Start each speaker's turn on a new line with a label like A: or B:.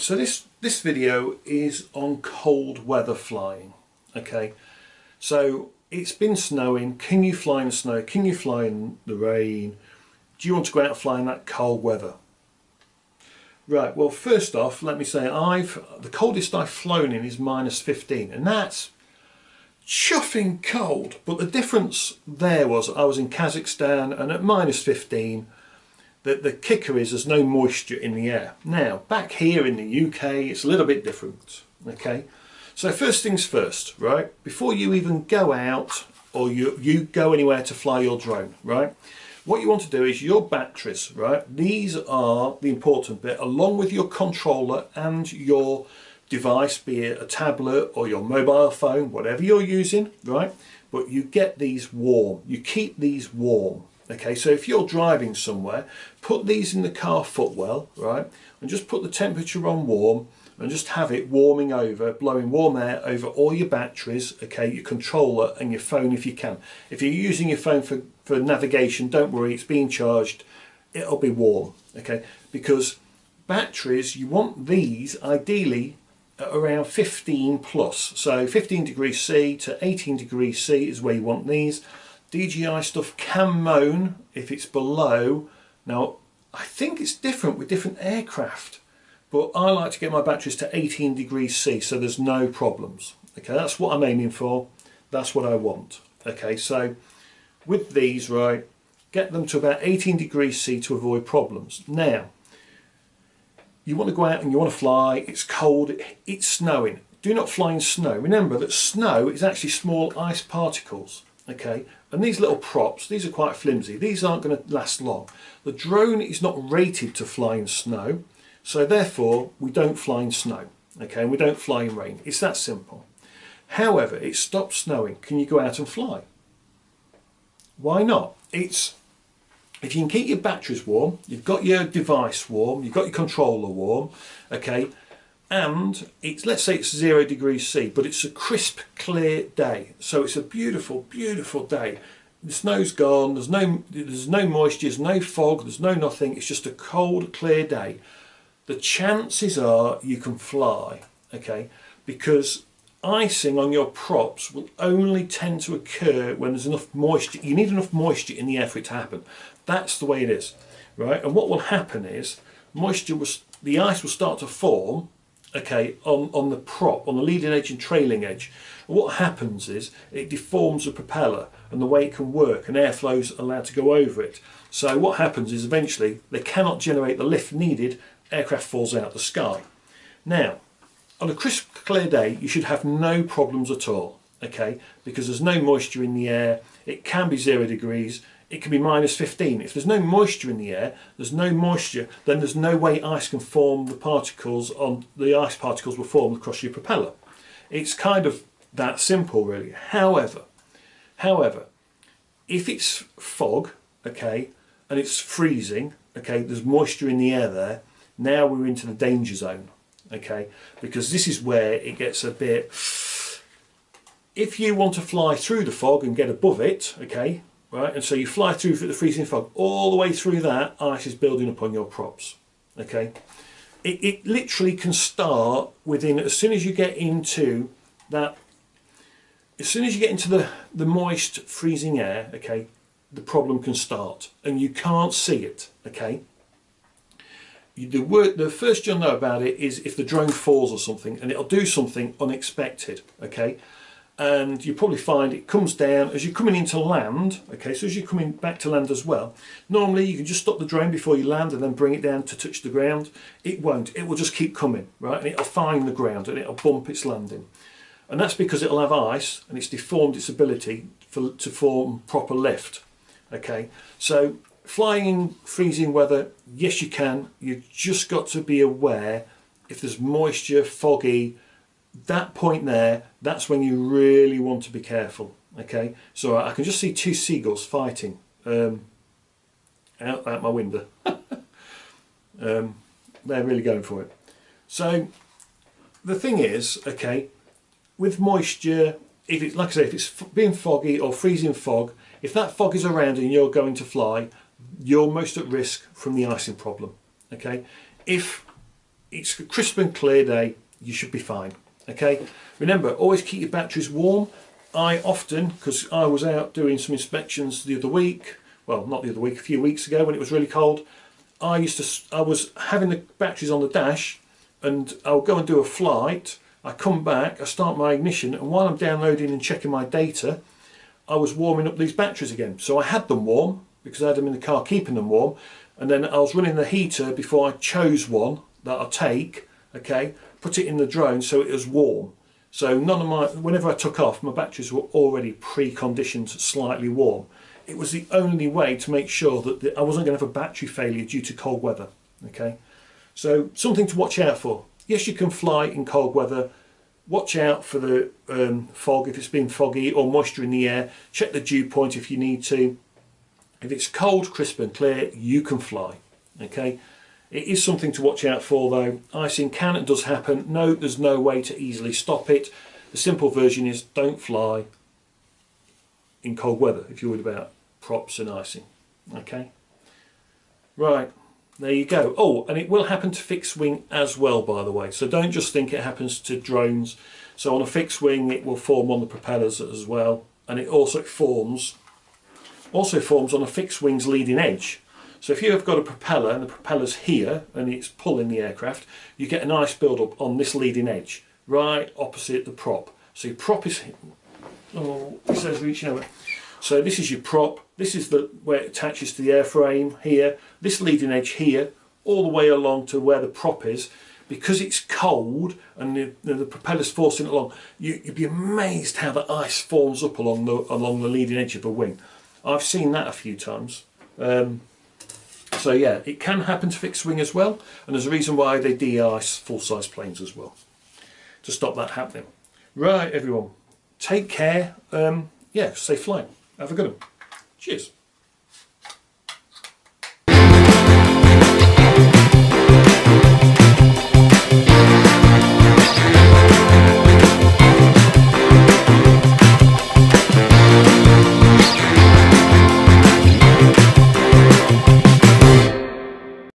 A: so this video is on cold weather flying. Okay, so it's been snowing. Can you fly in the snow? Can you fly in the rain? Do you want to go out and fly in that cold weather? Right, well, first off, let me say the coldest I've flown in is -15, and that's chuffing cold. But the difference there was I was in Kazakhstan, and at -15, the kicker is there's no moisture in the air. Now, back here in the UK, it's a little bit different. Okay, so first things first, right? Before you even go out or you go anywhere to fly your drone, right? What you want to do is your batteries, right? These are the important bit, along with your controller and your device, be it a tablet or your mobile phone, whatever you're using, right? But you get these warm, you keep these warm. Okay, so if you're driving somewhere, put these in the car footwell, right? And just put the temperature on warm and just have it warming over, blowing warm air over all your batteries, okay, your controller and your phone if you can. If you're using your phone for navigation, don't worry, it's being charged, it'll be warm, okay? Because batteries, you want these ideally at around 15 plus. So 15 degrees C to 18 degrees C is where you want these. DJI stuff can moan if it's below. Now, I think it's different with different aircraft, but I like to get my batteries to 18 degrees C so there's no problems. Okay, that's what I'm aiming for. That's what I want. Okay, so with these, right, get them to about 18 degrees C to avoid problems. Now, you want to go out and you want to fly, it's cold, it's snowing. Do not fly in snow. Remember that snow is actually small ice particles. Okay, and these little props, these are quite flimsy. These aren't going to last long. The drone is not rated to fly in snow, so therefore we don't fly in snow. Okay, and we don't fly in rain. It's that simple. However, it stops snowing. Can you go out and fly? Why not? If you can keep your batteries warm, you've got your device warm, you've got your controller warm, okay, and let's say it's 0 degrees C, but it's a crisp, clear day. So it's a beautiful, beautiful day. The snow's gone, there's no moisture, there's no fog, there's no nothing. It's just a cold, clear day. The chances are you can fly, okay, because icing on your props will only tend to occur when there's enough moisture. You need enough moisture in the air for it to happen. That's the way it is, right? And what will happen is the ice will start to form, okay, on the prop, on the leading edge and trailing edge. And what happens is it deforms the propeller and the way it can work, and airflow is allowed to go over it. So what happens is eventually they cannot generate the lift needed, aircraft falls out the sky. Now, on a crisp, clear day, you should have no problems at all, okay, because there's no moisture in the air. It can be 0 degrees. It can be -15. If there's no moisture in the air, there's no moisture, then there's no way ice can form the particles the ice particles will form across your propeller. It's kind of that simple, really. However, if it's fog, okay, and it's freezing, okay, there's moisture in the air there, now we're into the danger zone, okay, because this is where it gets a bit, if you want to fly through the fog and get above it, okay, right, and so you fly through the freezing fog, all the way through that, ice is building up on your props, okay. It literally can start within, as soon as you get into the moist freezing air, okay, the problem can start, and you can't see it, okay. The first you'll know about it is if the drone falls or something, and it'll do something unexpected, okay. And you probably find it comes down as you're coming into land, okay, so as you're coming back to land as well. Normally you can just stop the drone before you land and then bring it down to touch the ground. It won't, it will just keep coming, right, and it'll find the ground and it'll bump its landing. And that's because it'll have ice and it's deformed its ability to form proper lift, okay. So flying in freezing weather, yes you can, you've just got to be aware if there's moisture, foggy, that point there, that's when you really want to be careful, okay. So I can just see two seagulls fighting out my window. They're really going for it. So the thing is, okay, with moisture, if it's, like I say, if it's being foggy or freezing fog, if that fog is around and you're going to fly, you're most at risk from the icing problem, okay. If it's a crisp and clear day, you should be fine. Okay, remember, always keep your batteries warm. I often, because I was out doing some inspections the other week, well, not the other week, a few weeks ago when it was really cold, I was having the batteries on the dash, and I'll go and do a flight. I come back, I start my ignition, and while I'm downloading and checking my data, I was warming up these batteries again. So I had them warm because I had them in the car keeping them warm, and then I was running the heater before I chose one that I'll take, okay, put it in the drone so it was warm. So whenever I took off, my batteries were already pre-conditioned slightly warm. It was the only way to make sure that I wasn't going to have a battery failure due to cold weather, okay. So something to watch out for. Yes, you can fly in cold weather. Watch out for the fog if it's been foggy, or moisture in the air. Check the dew point if you need to. If it's cold, crisp and clear, you can fly. Okay. It is something to watch out for though. Icing can and does happen. No, there's no way to easily stop it. The simple version is don't fly in cold weather if you're worried about props and icing. Okay. Right. There you go. Oh, and it will happen to fixed wing as well, by the way. So don't just think it happens to drones. So on a fixed wing, it will form on the propellers as well, and it also forms on a fixed wing's leading edge. So if you have got a propeller and the propeller's here and it's pulling the aircraft, you get a nice build-up on this leading edge, right opposite the prop. So your prop is, oh, it says reaching over. So this is your prop, this is where it attaches to the airframe here, this leading edge here, all the way along to where the prop is. Because it's cold and the propeller's forcing it along, you'd be amazed how the ice forms up along the leading edge of a wing. I've seen that a few times. So yeah, it can happen to fixed wing as well, and there's a reason why they de-ice full-size planes as well, to stop that happening. Right, everyone, take care. Yeah, safe flying. Have a good one. Cheers.